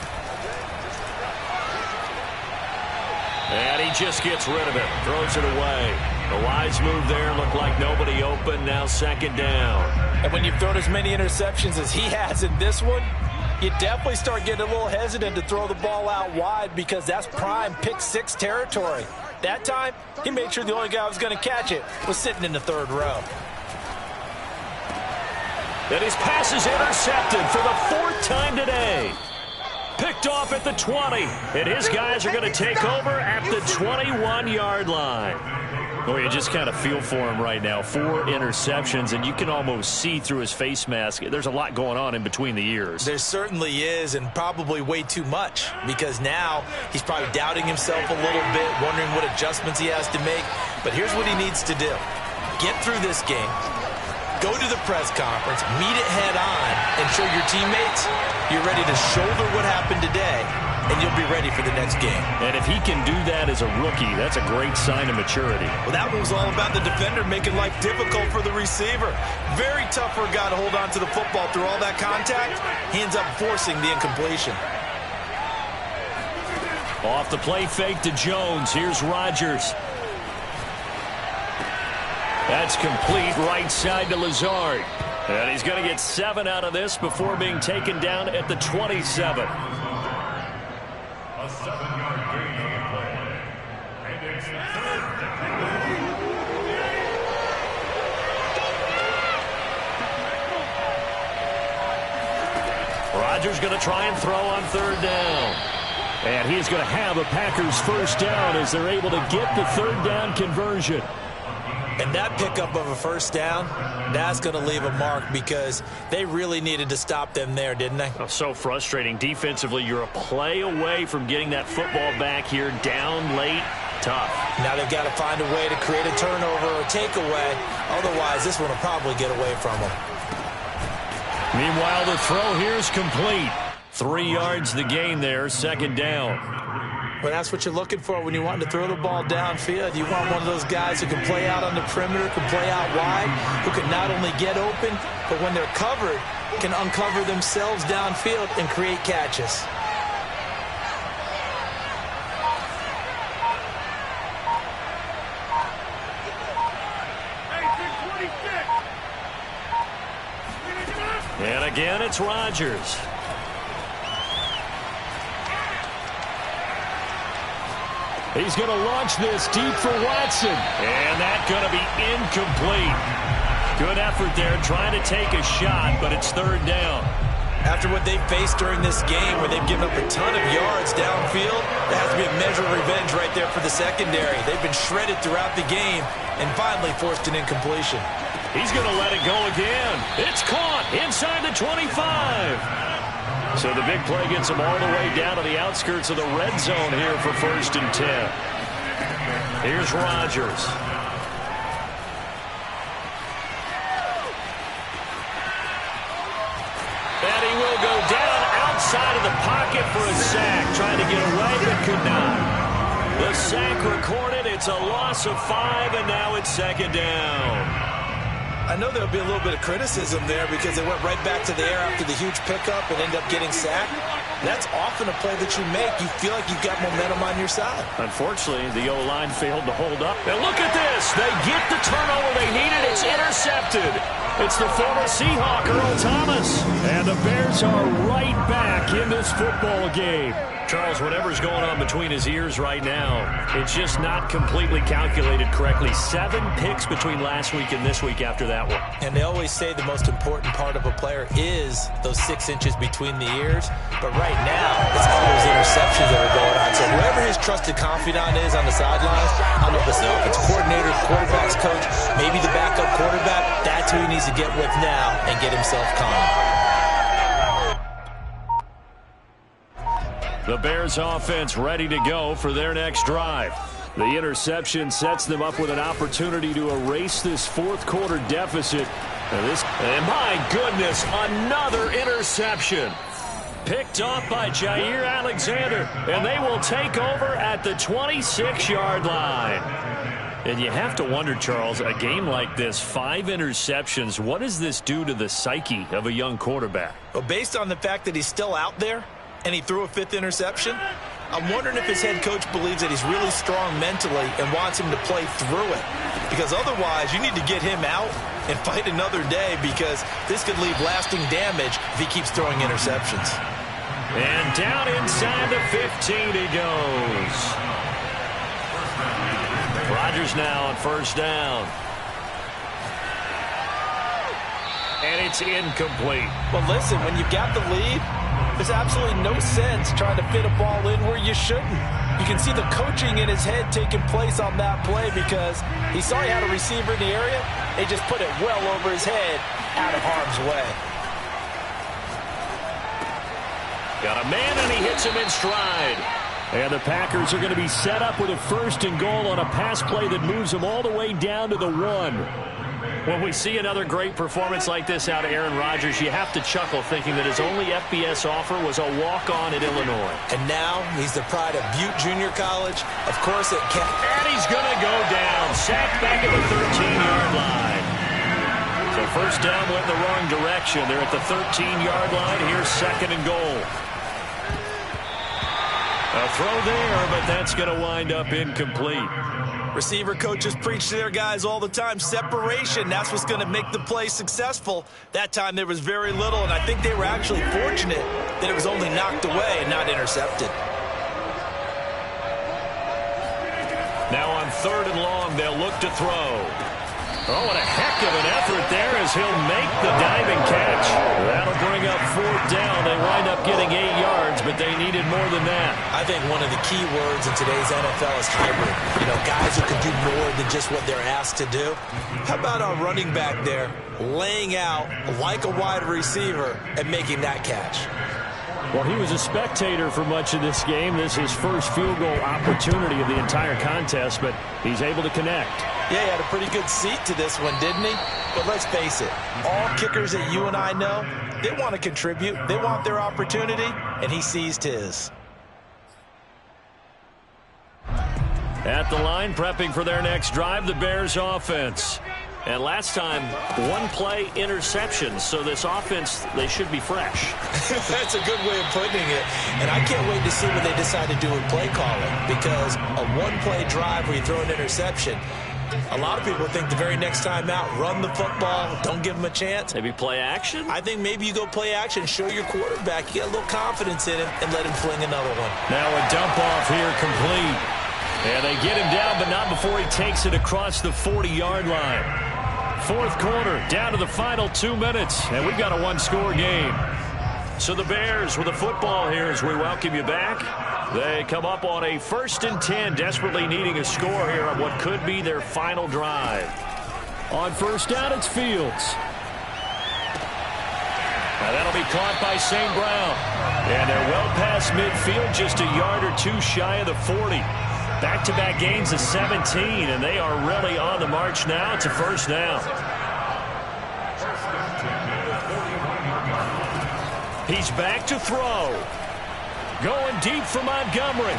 And he just gets rid of it. Throws it away. The wise move there. Looked like nobody open. Now 2nd down. And when you've thrown as many interceptions as he has in this one, you definitely start getting a little hesitant to throw the ball out wide because that's prime pick 6 territory. That time, he made sure the only guy who was going to catch it was sitting in the 3rd row. And his pass is intercepted for the 4th time today. Picked off at the 20. And his guys are going to take over at the 21-yard line. Oh, you just kind of feel for him right now. 4 interceptions, and you can almost see through his face mask. There's a lot going on in between the ears. There certainly is, and probably way too much, because now he's probably doubting himself a little bit, wondering what adjustments he has to make. But here's what he needs to do. Get through this game. Go to the press conference, meet it head on, and show your teammates you're ready to shoulder what happened today, and you'll be ready for the next game. And if he can do that as a rookie, that's a great sign of maturity. Well, that was all about the defender making life difficult for the receiver. Very tough for a guy to hold on to the football through all that contact. He ends up forcing the incompletion. Off the play fake to Jones. Here's Rodgers. That's complete right side to Lazard. And he's going to get 7 out of this before being taken down at the 27. A 7-yard gain on the play. And it's 3rd down. Rodgers going to try and throw on 3rd down. And he's going to have a Packers 1st down as they're able to get the 3rd down conversion. And that pickup of a 1st down, that's going to leave a mark because they really needed to stop them there, didn't they? Oh, so frustrating. Defensively, you're a play away from getting that football back here down late. Tough. Now they've got to find a way to create a turnover or a takeaway. Otherwise, this one will probably get away from them. Meanwhile, the throw here is complete. 3 yards the gain there, 2nd down. Well, that's what you're looking for when you want to throw the ball downfield. You want one of those guys who can play out on the perimeter, can play out wide, who can not only get open, but when they're covered, can uncover themselves downfield and create catches. And again, it's Rodgers. He's going to launch this deep for Watson. And that's going to be incomplete. Good effort there trying to take a shot, but it's 3rd down. After what they've faced during this game, where they've given up a ton of yards downfield, that has to be a measure of revenge right there for the secondary. They've been shredded throughout the game and finally forced an incompletion. He's going to let it go again. It's caught inside the 25. So the big play gets them all the way down to the outskirts of the red zone here for 1st and 10. Here's Rodgers. And he will go down outside of the pocket for a sack. Trying to get away, but could not. The sack recorded. It's a loss of 5, and now it's 2nd down. I know there'll be a little bit of criticism there because they went right back to the air after the huge pickup and ended up getting sacked. That's often a play that you make. You feel like you've got momentum on your side. Unfortunately, the O-line failed to hold up. And look at this. They get the turnover they needed. It's intercepted. It's the former Seahawk, Earl Thomas. And the Bears are right back in this football game. Charles, whatever's going on between his ears right now, it's just not completely calculated correctly. 7 picks between last week and this week after that one. And they always say the most important part of a player is those 6 inches between the ears. But right now, it's all those interceptions that are going on. So whoever his trusted confidant is on the sidelines, I don't know if it's the offensive coordinator, quarterback's coach, maybe the backup quarterback, that's who he needs to get with now and get himself calm. The Bears offense ready to go for their next drive. The interception sets them up with an opportunity to erase this 4th quarter deficit. And my goodness, another interception. Picked off by Jair Alexander, and they will take over at the 26-yard line. And you have to wonder, Charles, a game like this, 5 interceptions, what does this do to the psyche of a young quarterback? Well, based on the fact that he's still out there, and he threw a 5th interception, I'm wondering if his head coach believes that he's really strong mentally and wants him to play through it. Because otherwise, you need to get him out and fight another day, because this could leave lasting damage if he keeps throwing interceptions. And down inside the 15 he goes. Rodgers now on 1st down. And it's incomplete. Well, listen, when you've got the lead, there's absolutely no sense trying to fit a ball in where you shouldn't. You can see the coaching in his head taking place on that play, because he saw he had a receiver in the area. They just put it well over his head, out of harm's way. Got a man, and he hits him in stride. And the Packers are going to be set up with a 1st and goal on a pass play that moves them all the way down to the 1. When we see another great performance like this out of Aaron Rodgers, you have to chuckle thinking that his only FBS offer was a walk-on at Illinois. And now he's the pride of Butte Junior College. Of course, it can't. And he's going to go down. Sacked back at the 13-yard line. So 1st down went in the wrong direction. They're at the 13-yard line. Here's 2nd and goal. A throw there, but that's going to wind up incomplete. Receiver coaches preach to their guys all the time. Separation, that's what's going to make the play successful. That time there was very little, and I think they were actually fortunate that it was only knocked away and not intercepted. Now on 3rd and long, they'll look to throw. Oh, what a heck of an effort there as he'll make the diving catch. That'll bring up 4th down. They wind up getting 8 yards, but they needed more than that. I think one of the key words in today's NFL is hybrid. You know, guys who can do more than just what they're asked to do. How about our running back there laying out like a wide receiver and making that catch? Well, he was a spectator for much of this game. This is his first field goal opportunity of the entire contest, but he's able to connect. Yeah, he had a pretty good seat to this one, didn't he? But let's face it, all kickers that you and I know, they want to contribute. They want their opportunity, and he seized his. At the line, prepping for their next drive, the Bears offense. And last time, 1-play interceptions. So this offense, they should be fresh. That's a good way of putting it. And I can't wait to see what they decide to do with play calling, because a 1-play drive where you throw an interception, a lot of people think the very next time out, run the football, don't give them a chance. Maybe play action? I think maybe you go play action, show your quarterback, you get a little confidence in him, and let him fling another one. Now a dump off here complete. And they get him down, but not before he takes it across the 40-yard line. 4th quarter, down to the final 2 minutes, and we've got a 1-score game. So the Bears with the football here as we welcome you back. They come up on a 1st and 10, desperately needing a score here on what could be their final drive. On 1st down, it's Fields. Now that'll be caught by St. Brown. And they're well past midfield, just a yard or two shy of the 40. Back-to-back gains of 17, and they are really on the march now. It's a 1st down. He's back to throw. Going deep for Montgomery.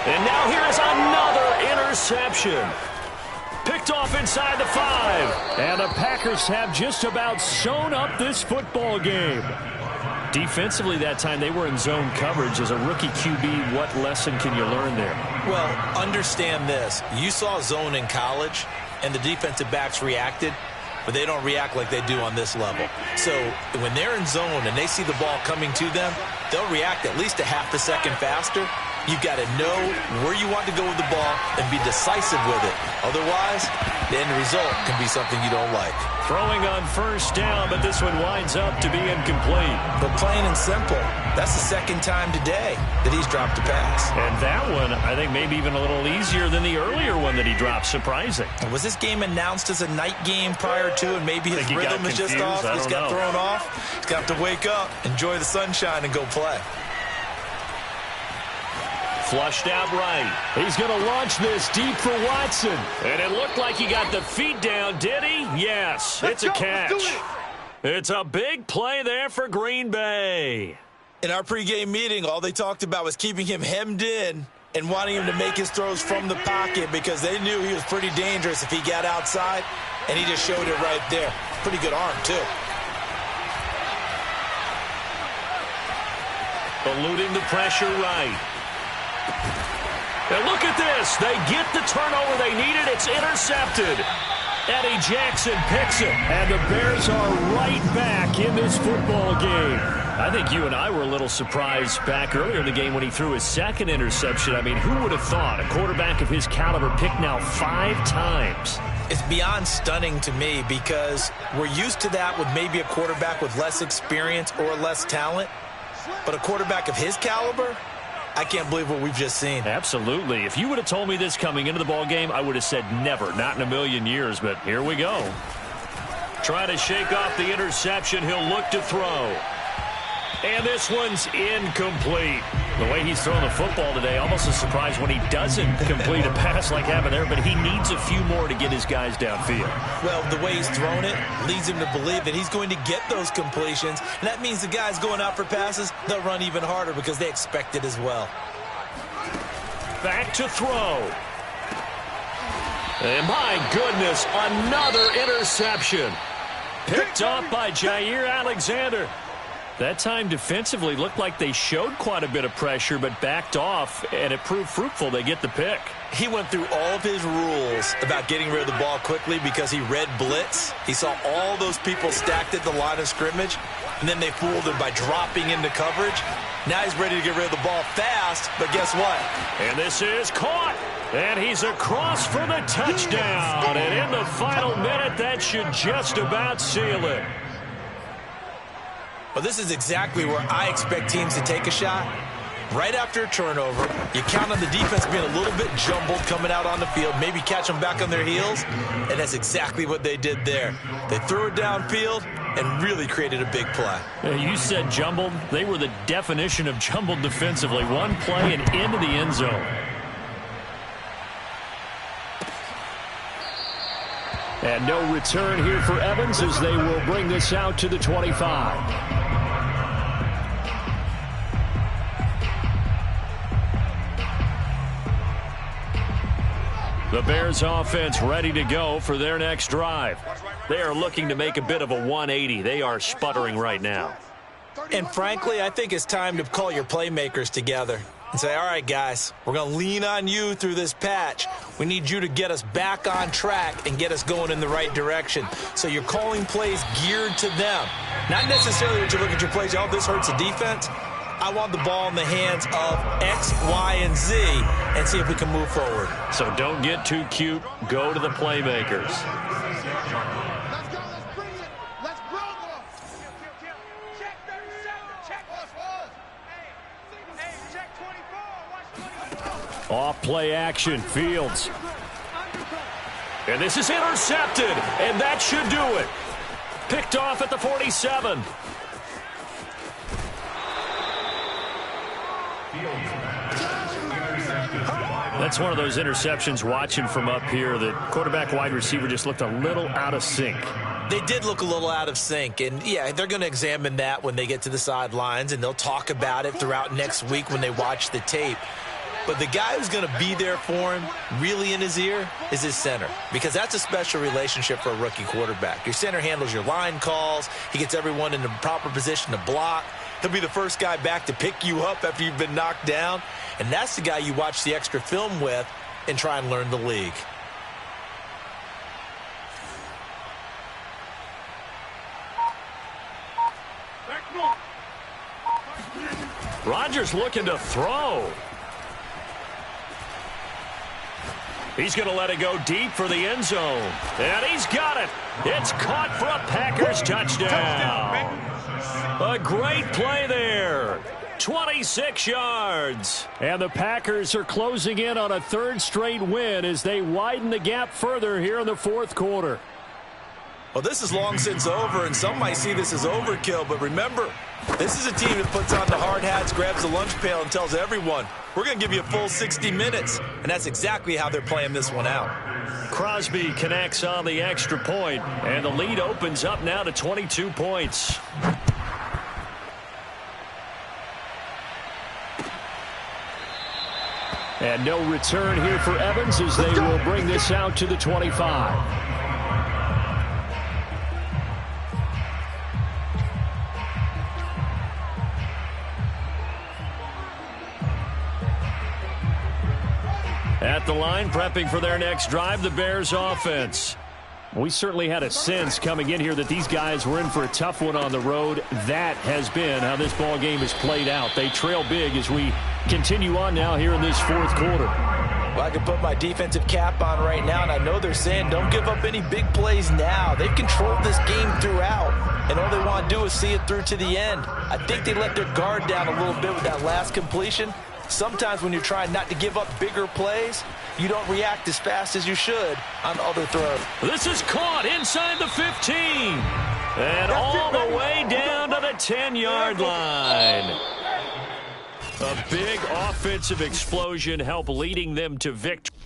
And now here is another interception. Picked off inside the 5. And the Packers have just about sewn up this football game. Defensively that time, they were in zone coverage. As a rookie QB, what lesson can you learn there? Well, understand this. You saw zone in college, and the defensive backs reacted, but they don't react like they do on this level. So when they're in zone and they see the ball coming to them, they'll react at least a half a second faster. You've got to know where you want to go with the ball and be decisive with it. Otherwise, the end result can be something you don't like. Throwing on 1st down, but this one winds up to be incomplete. But plain and simple, that's the 2nd time today that he's dropped a pass. And that one, I think, maybe even a little easier than the earlier one that he dropped. Surprising. Was this game announced as a night game prior to, and maybe his rhythm is just off? He's got thrown off. He's got to wake up, enjoy the sunshine, and go play. Flushed out right. He's going to launch this deep for Watson. And it looked like he got the feet down, did he? Yes, it's a catch. It's a big play there for Green Bay. In our pregame meeting, all they talked about was keeping him hemmed in and wanting him to make his throws from the pocket because they knew he was pretty dangerous if he got outside, and he just showed it right there. Pretty good arm, too. Eluding the pressure right. And look at this. They get the turnover they needed. It's intercepted. Eddie Jackson picks it. And the Bears are right back in this football game. I think you and I were a little surprised back earlier in the game when he threw his 2nd interception. I mean, who would have thought a quarterback of his caliber picked now 5 times? It's beyond stunning to me because we're used to that with maybe a quarterback with less experience or less talent. But a quarterback of his caliber, I can't believe what we've just seen. Absolutely. If you would have told me this coming into the ball game, I would have said never, not in a million years, but here we go. Trying to shake off the interception. He'll look to throw. And this one's incomplete. The way he's throwing the football today, almost a surprise when he doesn't complete a pass like happened there, but he needs a few more to get his guys downfield. Well, the way he's thrown it leads him to believe that he's going to get those completions. And that means the guys going out for passes, they'll run even harder because they expect it as well. Back to throw. And my goodness, another interception. Picked off by Jair Alexander. That time defensively looked like they showed quite a bit of pressure but backed off, and it proved fruitful. They get the pick. He went through all of his rules about getting rid of the ball quickly because he read blitz. He saw all those people stacked at the line of scrimmage, and then they fooled him by dropping into coverage. Now he's ready to get rid of the ball fast, but guess what? And this is caught, and he's across for the touchdown. And in the final minute, that should just about seal it. Well, this is exactly where I expect teams to take a shot. Right after a turnover, you count on the defense being a little bit jumbled coming out on the field, maybe catch them back on their heels, and that's exactly what they did there. They threw it downfield and really created a big play. You said jumbled. They were the definition of jumbled defensively. One play and into the end zone. And no return here for Evans as they will bring this out to the 25. The Bears offense ready to go for their next drive. They are looking to make a bit of a 180. They are sputtering right now. And frankly, I think it's time to call your playmakers together and say, all right, guys, we're going to lean on you through this patch. We need you to get us back on track and get us going in the right direction. So you're calling plays geared to them. Not necessarily that you look at your plays, oh, this hurts the defense. I want the ball in the hands of X, Y, and Z and see if we can move forward. So don't get too cute. Go to the playmakers. Let's go. Let's bring it. Let's bring it. Off play action, Fields. And this is intercepted, and that should do it. Picked off at the 47. That's one of those interceptions watching from up here that quarterback wide receiver just looked a little out of sync. They did look a little out of sync, and yeah, they're going to examine that when they get to the sidelines, and they'll talk about it throughout next week when they watch the tape. But the guy who's going to be there for him, really in his ear, is his center, because that's a special relationship for a rookie quarterback. Your center handles your line calls. He gets everyone in the proper position to block. He'll be the first guy back to pick you up after you've been knocked down, and that's the guy you watch the extra film with and try and learn the league. Rodgers looking to throw. He's going to let it go deep for the end zone. And he's got it. It's caught for a Packers touchdown. A great play there. 26 yards. And the Packers are closing in on a third straight win as they widen the gap further here in the fourth quarter. Well, this is long since over, and some might see this as overkill, but remember, this is a team that puts on the hard hats, grabs the lunch pail, and tells everyone, we're going to give you a full 60 minutes, and that's exactly how they're playing this one out. Crosby connects on the extra point, and the lead opens up now to 22 points. And no return here for Evans as they will bring this out to the 25. At the line, prepping for their next drive, the Bears offense. We certainly had a sense coming in here that these guys were in for a tough one on the road. That has been how this ball game has played out. They trail big as we continue on now here in this fourth quarter. Well, I can put my defensive cap on right now, and I know they're saying don't give up any big plays now. They've controlled this game throughout, and all they want to do is see it through to the end. I think they let their guard down a little bit with that last completion. Sometimes when you're trying not to give up bigger plays, you don't react as fast as you should on other throws. This is caught inside the 15. And all the way down to the 10-yard line. A big offensive explosion helped leading them to victory.